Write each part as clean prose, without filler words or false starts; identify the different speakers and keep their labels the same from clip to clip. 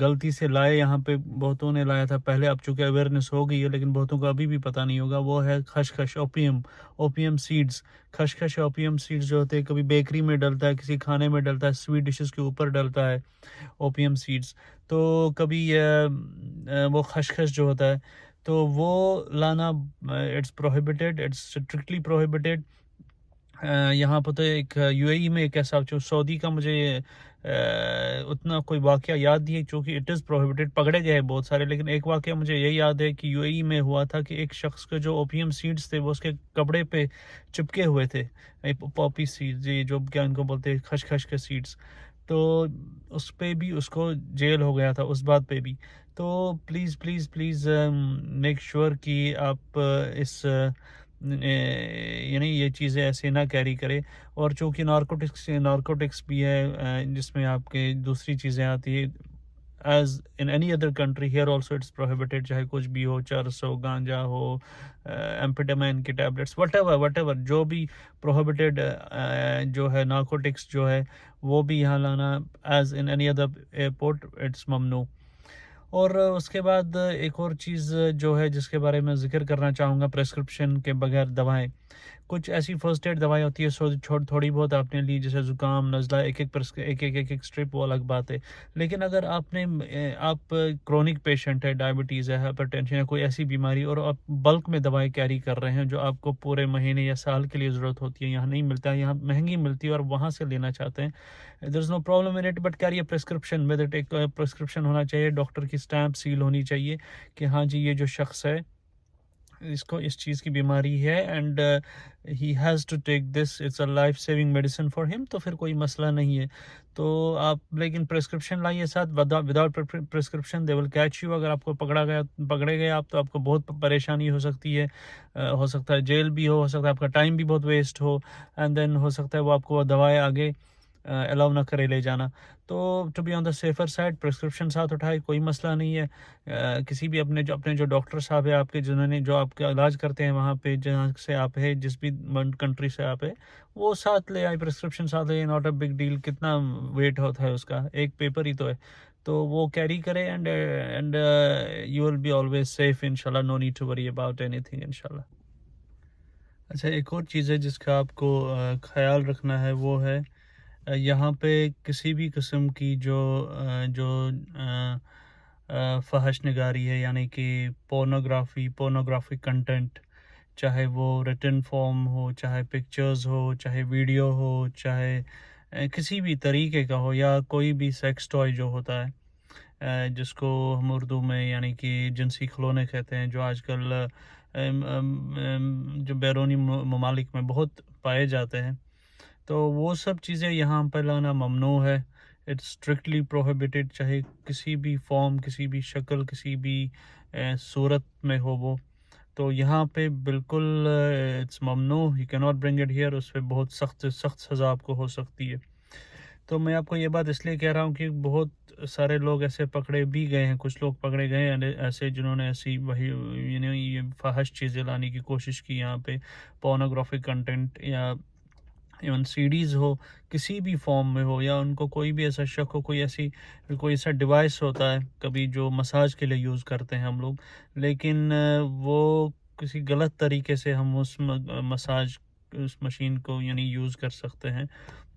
Speaker 1: غلطی سے لائے یہاں پہ، بہتوں نے لایا تھا پہلے، اب چونکہ اویئرنیس ہو گئی ہے لیکن بہتوں کو ابھی بھی پتہ نہیں ہوگا، وہ ہے خشخش، اوپیم سیڈز. خشخش اوپیم سیڈز جو ہوتے ہیں کبھی بیکری میں ڈلتا ہے، کسی کھانے میں ڈلتا ہے، سویٹ ڈشز کے اوپر ڈلتا ہے اوپیم سیڈز. تو کبھی وہ خشخش جو ہوتا ہے تو وہ لانا it's prohibited, it's strictly prohibited. یہاں پہ تو ایک یو اے ای میں ایک ایسا سعودی کا مجھے اتنا کوئی واقعہ یاد نہیں ہے چونکہ اٹ از پروہیبٹیڈ، پکڑے گئے بہت سارے، لیکن ایک واقعہ مجھے یہ یاد ہے کہ یو اے ای میں ہوا تھا کہ ایک شخص کے جو اوپیم سیڈز تھے وہ اس کے کپڑے پہ چپکے ہوئے تھے، پاپی سیڈز، یہ جو کیا ان کو بولتے ہیں خشخش کے سیڈز، تو اس پہ بھی اس کو جیل ہو گیا تھا اس بات پہ بھی. تو please please please make sure کہ آپ اس یعنی یہ چیزیں ایسے نہ کیری کرے. اور چونکہ نارکوٹکس بھی ہے جس میں آپ کے دوسری چیزیں آتی ہیں، as in any other country here also it's prohibited, چاہے کچھ بھی ہو، چرس ہو، گانجا ہو، ایمپیٹامائن کے ٹیبلٹس، وٹ ایور جو بھی پروہیبٹیڈ جو ہے نارکوٹکس جو ہے وہ بھی یہاں لانا as in any other airport it's ممنوع. اور اس کے بعد ایک اور چیز جو ہے جس کے بارے میں ذکر کرنا چاہوں گا، پریسکرپشن کے بغیر دوائیں. کچھ ایسی فرسٹ ایڈ دوائیں ہوتی ہے تھوڑی بہت آپ نے لی، جیسے زکام، نزلہ، ایک اسٹرپ، وہ الگ بات ہے. لیکن اگر آپ کرونک پیشنٹ ہے، ڈائبٹیز ہے، ہائپر ٹینشن ہے، کوئی ایسی بیماری، اور آپ بلک میں دوائیں کیری کر رہے ہیں جو آپ کو پورے مہینے یا سال کے لیے ضرورت ہوتی ہے، یہاں نہیں ملتا ہے، یہاں مہنگی ملتی ہے اور وہاں سے لینا چاہتے ہیں، there is no problem in it, but carry a prescription with it. ایک پرسکرپشن ہونا چاہیے، ڈاکٹر کی اسٹیمپ سیل ہونی چاہیے کہ ہاں جی یہ جو شخص ہے اس کو اس چیز کی بیماری ہے and he has to take this, it's a life saving medicine for him, تو پھر کوئی مسئلہ نہیں ہے. تو آپ لیکن پریسکرپشن لائیے ساتھ، without prescription they will catch you. اگر آپ کو پکڑے گئے آپ تو آپ کو بہت پریشانی ہو سکتی ہے، ہو سکتا ہے جیل بھی ہو سکتا ہے آپ کا ٹائم بھی بہت ویسٹ ہو، اینڈ دین ہو سکتا ہے وہ آپ کو دوائیں آگے الاؤ نہ کرے لے جانا. تو to be on the safer side prescription ساتھ اٹھائے، کوئی مسئلہ نہیں ہے. کسی بھی اپنے جو ڈاکٹر صاحب ہے آپ کے، جنہوں نے جو آپ کا علاج کرتے ہیں وہاں پہ جہاں سے آپ ہے، جس بھی کنٹری سے آپ ہے، وہ ساتھ لے آئے، پریسکرپشن ساتھ لے. ناٹ اے بگ ڈیل، کتنا ویٹ ہوتا ہے اس کا، ایک پیپر ہی تو ہے، تو وہ کیری کرے and you will be always safe انشاءاللہ. No need to worry about anything انشاءاللہ. اچھا، ایک اور چیز ہے جس کا آپ کو خیال رکھنا ہے، وہ ہے یہاں پہ کسی بھی قسم کی جو فحش نگاری ہے، یعنی کہ پورنوگرافی کنٹینٹ، چاہے وہ ریٹن فارم ہو، چاہے پکچرز ہو، چاہے ویڈیو ہو، چاہے کسی بھی طریقے کا ہو، یا کوئی بھی سیکس ٹوائے جو ہوتا ہے جس کو ہم اردو میں یعنی کہ جنسی کھلونے کہتے ہیں، جو آج کل جو بیرونی ممالک میں بہت پائے جاتے ہیں، تو وہ سب چیزیں یہاں پہ لانا ممنوع ہے. اٹس اسٹرکٹلی پروہیبٹیڈ، چاہے کسی بھی فارم، کسی بھی شکل، کسی بھی صورت میں ہو وہ. تو یہاں پہ بالکل اٹس ممنوع، یو کی ناٹ برنگ اٹ ہیئر. اس پہ بہت سخت سزا آپ کو ہو سکتی ہے. تو میں آپ کو یہ بات اس لیے کہہ رہا ہوں کہ بہت سارے لوگ ایسے پکڑے بھی گئے ہیں، کچھ لوگ پکڑے گئے ہیں ایسے جنہوں نے ایسی یہ فحش چیزیں لانے کی کوشش کی یہاں پہ، پورنوگرافی کنٹینٹ، یا ایون سی ڈیز ہو، کسی بھی فارم میں ہو، یا ان کو کوئی بھی ایسا شک ہو، کوئی ایسا ڈیوائس ہوتا ہے کبھی جو مساج کے لیے یوز کرتے ہیں ہم لوگ، لیکن وہ کسی غلط طریقے سے ہم اس مشین کو یعنی یوز کر سکتے ہیں،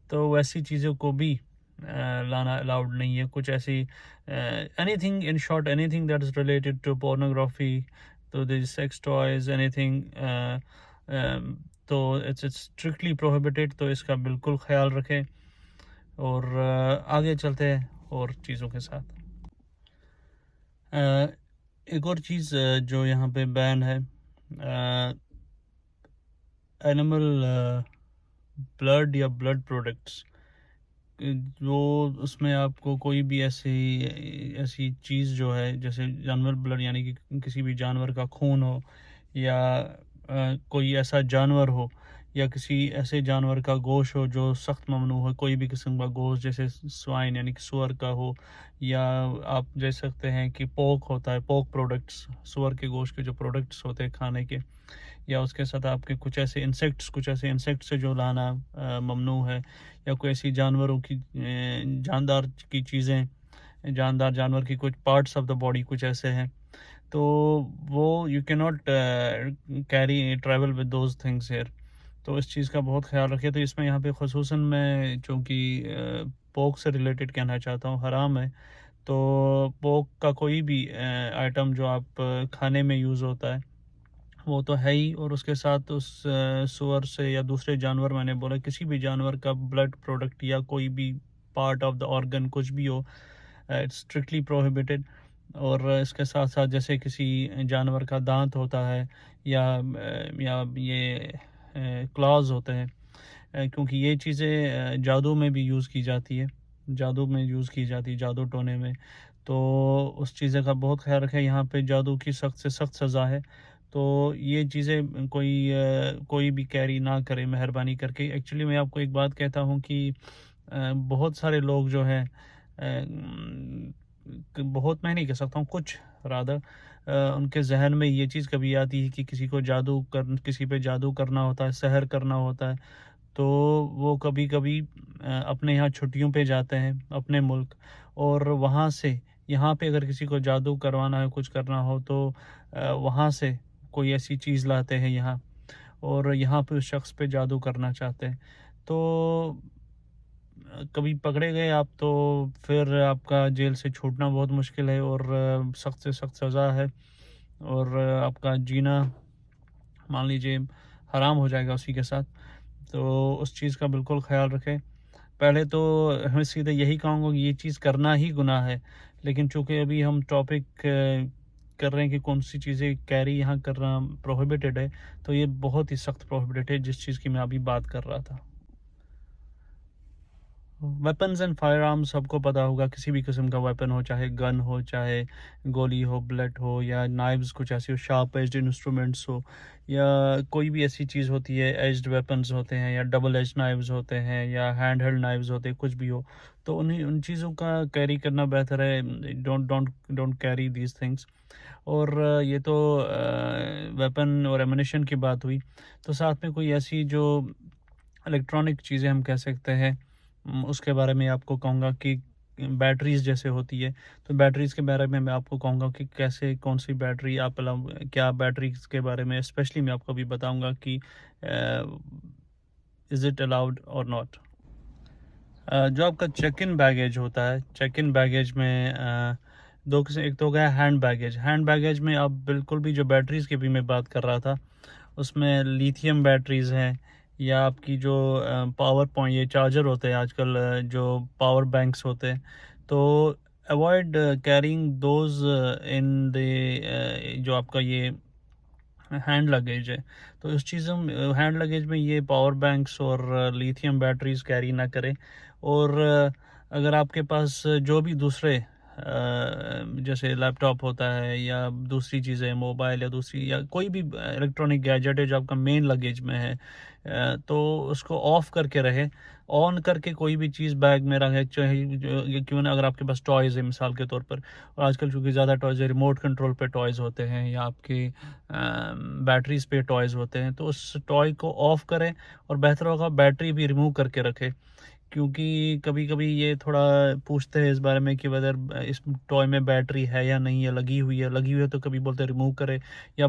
Speaker 1: تو ویسی چیزوں کو بھی لانا الاؤڈ نہیں ہے. کچھ ایسی anything, in short anything that is related to pornography, تو the sex toys, anything, تو اٹس اسٹرکٹلی پروہیبٹیڈ. تو اس کا بالکل خیال رکھیں. اور آگے چلتے ہیں اور چیزوں کے ساتھ. ایک اور چیز جو یہاں پہ بین ہے، اینیمل بلڈ یا بلڈ پروڈکٹس، جو اس میں آپ کو کوئی بھی ایسی چیز جو ہے، جیسے جانور بلڈ یعنی کہ کسی بھی جانور کا خون ہو، یا کوئی ایسا جانور ہو، یا کسی ایسے جانور کا گوشت ہو جو سخت ممنوع ہو، کوئی بھی قسم کا گوشت جیسے سوائن یعنی کہ سور کا ہو، یا آپ جیسے سکتے ہیں کہ پوک ہوتا ہے، پوک پروڈکٹس، سور کے گوشت کے جو پروڈکٹس ہوتے ہیں کھانے کے، یا اس کے ساتھ آپ کے کچھ ایسے انسیکٹس سے جو لانا ممنوع ہے، یا کوئی ایسی جانوروں کی جاندار کی چیزیں جاندار جانور کی کچھ پارٹس آف دا باڈی کچھ ایسے ہیں، تو وہ یو کی not carry travel with those things here. تو اس چیز کا بہت خیال رکھے. تو اس میں یہاں پہ خصوصاً میں چونکہ پوک سے ریلیٹڈ کہنا چاہتا ہوں، حرام ہے. تو پوک کا کوئی بھی آئٹم جو آپ کھانے میں یوز ہوتا ہے وہ تو ہے ہی، اور اس کے ساتھ اس سور سے یا دوسرے جانور، میں نے بولا کسی بھی جانور کا بلڈ پروڈکٹ یا کوئی بھی پارٹ آف دا آرگن کچھ بھی ہو، اٹس اسٹرکٹلی پروہیبٹڈ. اور اس کے ساتھ ساتھ جیسے کسی جانور کا دانت ہوتا ہے یا یہ کلاز ہوتے ہیں، کیونکہ یہ چیزیں جادو میں بھی یوز کی جاتی ہے، جادو ٹونے میں. تو اس چیزیں کا بہت خیال رکھیں. یہاں پہ جادو کی سخت سے سخت سزا ہے، تو یہ چیزیں کوئی بھی کیری نہ کرے مہربانی کر کے. ایکچولی میں آپ کو ایک بات کہتا ہوں کہ بہت سارے لوگ جو ہیں، بہت میں نہیں کہہ سکتا ہوں، کچھ رادر ان کے ذہن میں یہ چیز کبھی آتی ہے کہ کسی پہ جادو کرنا ہوتا ہے، سحر کرنا ہوتا ہے، تو وہ کبھی کبھی اپنے یہاں چھٹیوں پہ جاتے ہیں اپنے ملک، اور وہاں سے یہاں پہ اگر کسی کو جادو کروانا ہے، کچھ کرنا ہو، تو وہاں سے کوئی ایسی چیز لاتے ہیں یہاں، اور یہاں پہ اس شخص پہ جادو کرنا چاہتے ہیں. تو کبھی پکڑے گئے آپ تو پھر آپ کا جیل سے چھوٹنا بہت مشکل ہے، اور سخت سے سخت سزا ہے، اور آپ کا جینا مان لیجیے حرام ہو جائے گا اسی کے ساتھ. تو اس چیز کا بالکل خیال رکھیں. پہلے تو ہمیں سیدھے یہی کہوں گا کہ یہ چیز کرنا ہی گناہ ہے، لیکن چونکہ ابھی ہم ٹاپک کر رہے ہیں کہ کون سی چیزیں کیری یہاں کرنا پروہیبٹڈ ہے، تو یہ بہت ہی سخت پروہیبٹڈ ہے جس چیز کی میں ابھی بات کر رہا تھا. ویپنز اینڈ فائر آرمز سب کو پتہ ہوگا، کسی بھی قسم کا ویپن ہو، چاہے گن ہو، چاہے گولی ہو، بلٹ ہو، یا نائفز کچھ ایسی ہو، شارپ ایجڈ انسٹرومنٹس ہو، یا کوئی بھی ایسی چیز ہوتی ہے، ایجڈ ویپنز ہوتے ہیں، یا ڈبل ایج نائفز ہوتے ہیں، یا ہینڈ ہیلڈ نائفز ہوتے ہیں، کچھ بھی ہو، تو ان چیزوں کا کیری کرنا بہتر ہے. Don't carry these things. اور یہ تو ویپن اور ایمونیشن کی بات ہوئی. تو ساتھ میں کوئی ایسی جو الیکٹرانک چیزیں ہم کہہ سکتے ہیں، اس کے بارے میں آپ کو کہوں گا کہ بیٹریز جیسے ہوتی ہے، تو بیٹریز کے بارے میں آپ کو کہوں گا کہ کیسے کون سی بیٹری آپ کیا بیٹریز کے بارے میں اسپیشلی میں آپ کو بھی بتاؤں گا کہ از اٹ الاؤڈ اور ناٹ. جو آپ کا چیک ان بیگیج ہوتا ہے، چیک ان بیگیج میں دو قسم، ایک تو گیا ہینڈ بیگیج. ہینڈ بیگیج میں آپ بالکل بھی جو بیٹریز کی بھی میں بات کر رہا تھا، اس میں لیتھیم بیٹریز ہیں، یا آپ کی جو پاور پوائنٹ یہ چارجر ہوتے ہیں آج کل، جو پاور بینکس ہوتے ہیں، تو اوائڈ کیرنگ دوز ان دی جو آپ کا یہ ہینڈ لگیج ہے. تو اس چیزوں ہینڈ لگیج میں یہ پاور بینکس اور لیتھیم بیٹریز کیری نہ کریں. اور اگر آپ کے پاس جو بھی دوسرے جیسے لیپ ٹاپ ہوتا ہے، یا دوسری چیزیں موبائل، یا دوسری یا کوئی بھی الیکٹرانک گیجٹ ہے جو آپ کا مین لگیج میں ہے، تو اس کو آف کر کے رہے. آن کر کے کوئی بھی چیز بیگ میں رکھے، چاہے کیوں نہ، اگر آپ کے پاس ٹوائز ہے مثال کے طور پر، اور آج کل چونکہ زیادہ ٹوائز ریموٹ کنٹرول پہ ٹوائز ہوتے ہیں، یا آپ کے بیٹریز پہ ٹوائز ہوتے ہیں، تو اس ٹوائے کو آف کریں، اور بہتر ہوگا بیٹری بھی ریموو کر کے رکھے. کیونکہ کبھی کبھی یہ تھوڑا پوچھتے ہیں اس بارے میں کہ ویدر اس ٹوائے میں بیٹری ہے یا نہیں، یا لگی ہوئی ہے تو کبھی بولتے ریموو کرے، یا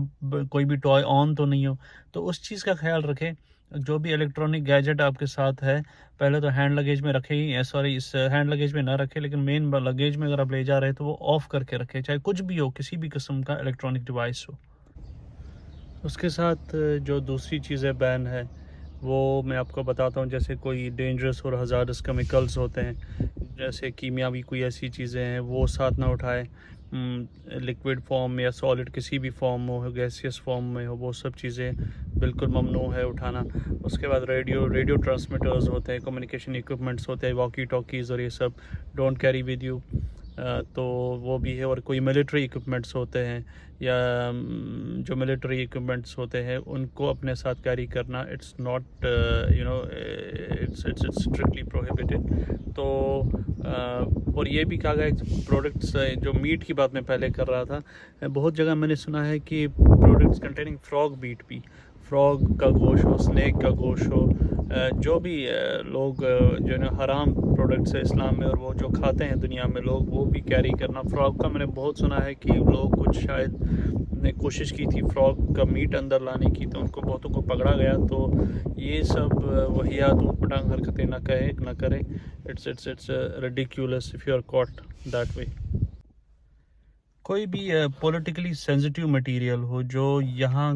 Speaker 1: کوئی بھی ٹوائے آن تو نہیں ہو. تو اس چیز کا خیال رکھیں. جو بھی الیکٹرانک گیجٹ آپ کے ساتھ ہے، پہلے تو ہینڈ لگیج میں رکھے ہی، اس ہینڈ لگیج میں نہ رکھے، لیکن مین لگیج میں اگر آپ لے جا رہے ہیں تو وہ آف کر کے رکھے، چاہے کچھ بھی ہو، کسی بھی قسم کا الیکٹرانک ڈیوائس ہو. اس کے ساتھ جو دوسری چیزیں بین ہے وہ میں آپ کو بتاتا ہوں. جیسے کوئی ڈینجرس اور ہزارس کیمیکلز ہوتے ہیں، جیسے کیمیاوی کوئی ایسی چیزیں ہیں، وہ ساتھ نہ اٹھائے. لکوڈ فارم یا سالڈ کسی بھی فارم ہو، گیسیس فارم میں ہو، وہ سب چیزیں بالکل ممنوع ہے اٹھانا. اس کے بعد ریڈیو ٹرانسمیٹرز ہوتے ہیں، کمیونیکیشن ایکوپمنٹس ہوتے ہیں، واکی ٹاکیز اور یہ سب ڈونٹ کیری ود یو. تو وہ بھی ہے. اور کوئی ملٹری ایکوپمنٹس ہوتے ہیں، یا جو ملٹری ایکوپمنٹس ہوتے ہیں ان کو اپنے ساتھ کیری کرنا it's not it's strictly prohibited. تو اور یہ بھی کہا گیا پروڈکٹس، جو میٹ کی بات میں پہلے کر رہا تھا، بہت جگہ میں نے سنا ہے کہ پروڈکٹس کنٹیننگ فراگ میٹ بھی فراگ کا گوشت ہو، اسنیک کا گوشت ہو، جو بھی لوگ جو ہے نا حرام پروڈکٹس ہے اسلام میں اور وہ جو کھاتے ہیں دنیا میں لوگ، وہ بھی کیری کرنا. فراگ کا میں نے بہت سنا ہے کہ لوگ کچھ شاید نے کوشش کی تھی فراگ کا میٹ اندر لانے کی، تو ان کو بہتوں کو پکڑا گیا. تو یہ سب وحیات اونٹ پٹانگ حرکتیں نہ کریں. It's ridiculous if you are caught that way. کوئی بھی پولیٹیکلی سینسٹیو مٹیریل ہو جو یہاں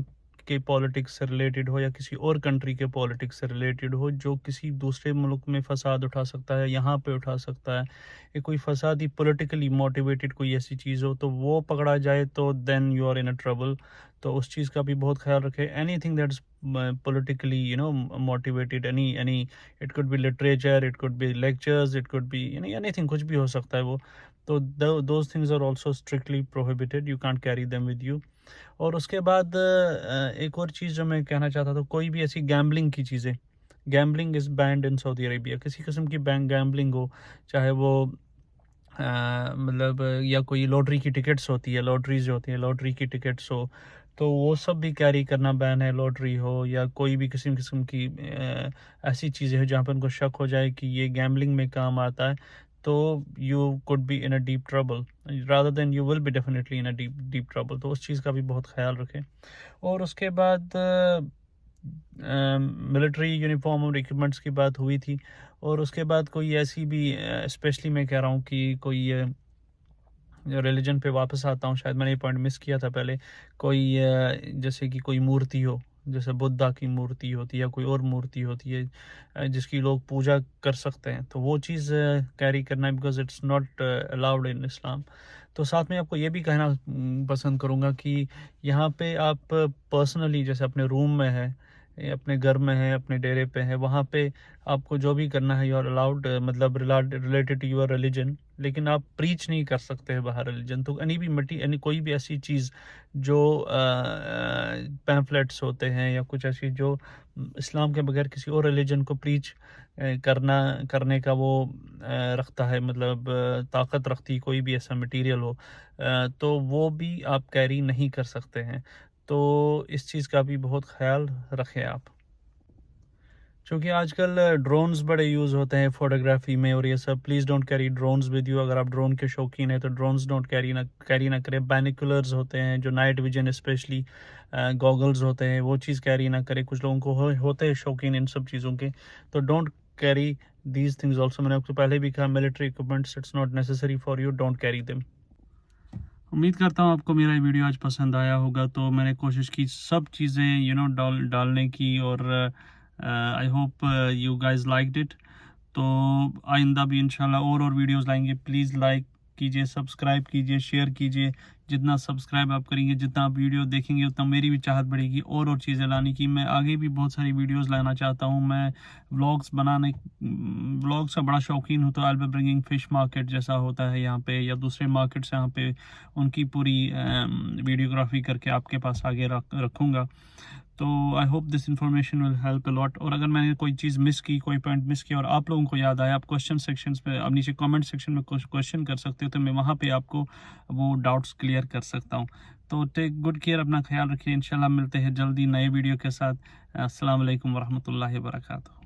Speaker 1: کے پالیٹکس سے ریلیٹڈ ہو یا کسی اور کنٹری کے پالیٹکس سے ریلیٹڈ ہو، جو کسی دوسرے ملک میں فساد اٹھا سکتا ہے، یہاں پہ اٹھا سکتا ہے، یا کوئی فسادی پولیٹیکلی موٹیویٹڈ کوئی ایسی چیز ہو، تو وہ پکڑا جائے تو then you are in a trouble. تو اس چیز کا بھی بہت خیال رکھے. Anything that's politically motivated, any it could be literature, it could be lectures, it could be anything, کچھ بھی ہو سکتا ہے وہ. تو those things are also strictly prohibited, you can't carry them with you. اور اس کے بعد ایک اور چیز جو میں کہنا چاہتا تھا، کوئی بھی ایسی گیمبلنگ کی چیزیں، گیمبلنگ از بینڈ ان سعودی عربیہ. کسی قسم کی گیمبلنگ ہو، چاہے وہ مطلب یا کوئی لاٹری کی ٹکٹس ہوتی ہے، لاٹریز جو ہوتی ہیں لاٹری کی ٹکٹس ہو، تو وہ سب بھی کیری کرنا بین ہے. لاٹری ہو یا کوئی بھی قسم کی ایسی چیزیں ہو جہاں پہ ان کو شک ہو جائے کہ یہ گیمبلنگ میں کام آتا ہے، تو you could be in a deep trouble rather than you will be definitely in a deep trouble. تو اس چیز کا بھی بہت خیال رکھیں. اور اس کے بعد ملٹری یونیفارم اور اکوپمنٹس کی بات ہوئی تھی. اور اس کے بعد کوئی ایسی بھی اسپیشلی میں کہہ رہا ہوں کہ کوئی ریلیجن پہ واپس آتا ہوں، شاید میں نے یہ پوائنٹ مس کیا تھا پہلے. کوئی جیسے کہ کوئی مورتی ہو، جیسے بدھا کی مورتی ہوتی ہے یا کوئی اور مورتی ہوتی ہے جس کی لوگ پوجا کر سکتے ہیں، تو وہ چیز کیری کرنا ہے، because it's not allowed in Islam. تو ساتھ میں آپ کو یہ بھی کہنا پسند کروں گا کہ یہاں پہ آپ پرسنلی جیسے اپنے روم میں ہے، اپنے گھر میں ہے، اپنے ڈیرے پہ ہے، وہاں پہ آپ کو جو بھی کرنا ہے یو آر الاؤڈ، مطلب ریلیٹڈ ٹو یور ریلیجن، لیکن آپ پریچ نہیں کر سکتے ہیں باہر ریلیجن. تو کوئی بھی ایسی چیز جو پیمفلیٹس ہوتے ہیں یا کچھ ایسی جو اسلام کے بغیر کسی اور ریلیجن کو پریچ کرنے کا وہ رکھتا ہے، مطلب طاقت رکھتی کوئی بھی ایسا مٹیریل ہو، تو وہ بھی آپ کیری نہیں کر سکتے ہیں. تو اس چیز کا بھی بہت خیال رکھیں آپ. چونکہ آج کل ڈرونز بڑے یوز ہوتے ہیں فوٹوگرافی میں اور یہ سب. Please don't carry drones with you. اگر آپ ڈرون کے شوقین ہیں تو ڈرونز ڈونٹ کیری نہ کریں. بینیکولرز ہوتے ہیں جو نائٹ ویژن اسپیشلی گوگلز ہوتے ہیں، وہ چیز کیری نہ کریں. کچھ لوگوں کو ہوتے ہیں شوقین ان سب چیزوں کے، تو don't carry these things also. میں نے آپ کو پہلے بھی کہا military equipments it's not necessary for you, don't carry them. امید کرتا ہوں آپ کو میرا یہ ویڈیو آج پسند آیا ہوگا. تو میں نے کوشش کی سب چیزیں ڈالنے کی، اور I hope you guys liked it. تو آئندہ بھی انشاءاللہ اور ویڈیوز لائیں گے. پلیز لائک کیجئے، سبسکرائب کیجئے، شیئر کیجئے. جتنا سبسکرائب آپ کریں گے، جتنا آپ ویڈیو دیکھیں گے، اتنا میری بھی چاہت بڑھے گی اور چیزیں لانے کی. میں آگے بھی بہت ساری ویڈیوز لانا چاہتا ہوں. میں ولاگس کا بڑا شوقین ہوں. تو I'll be bringing fish market جیسا ہوتا ہے یہاں پہ یا دوسرے مارکیٹس یہاں پہ، ان کی پوری ویڈیوگرافی کر کے آپ کے پاس آگے رکھوں گا. تو I hope this information will help a lot. اور اگر میں نے کوئی چیز مس کی، کوئی پوائنٹ مس کیا اور آپ لوگوں کو یاد آیا، آپ کوشچن سیکشنز پہ، آپ نیچے کامنٹ سیکشن میں کوشچن کر سکتے ہو، تو میں وہاں پہ آپ کو وہ ڈاؤٹس کلیئر کر سکتا ہوں. تو ٹیک گڈ کیئر، اپنا خیال رکھیے. انشاءاللہ ملتے ہیں جلدی نئے ویڈیو کے ساتھ. السلام علیکم ورحمۃ اللہ وبرکاتہ.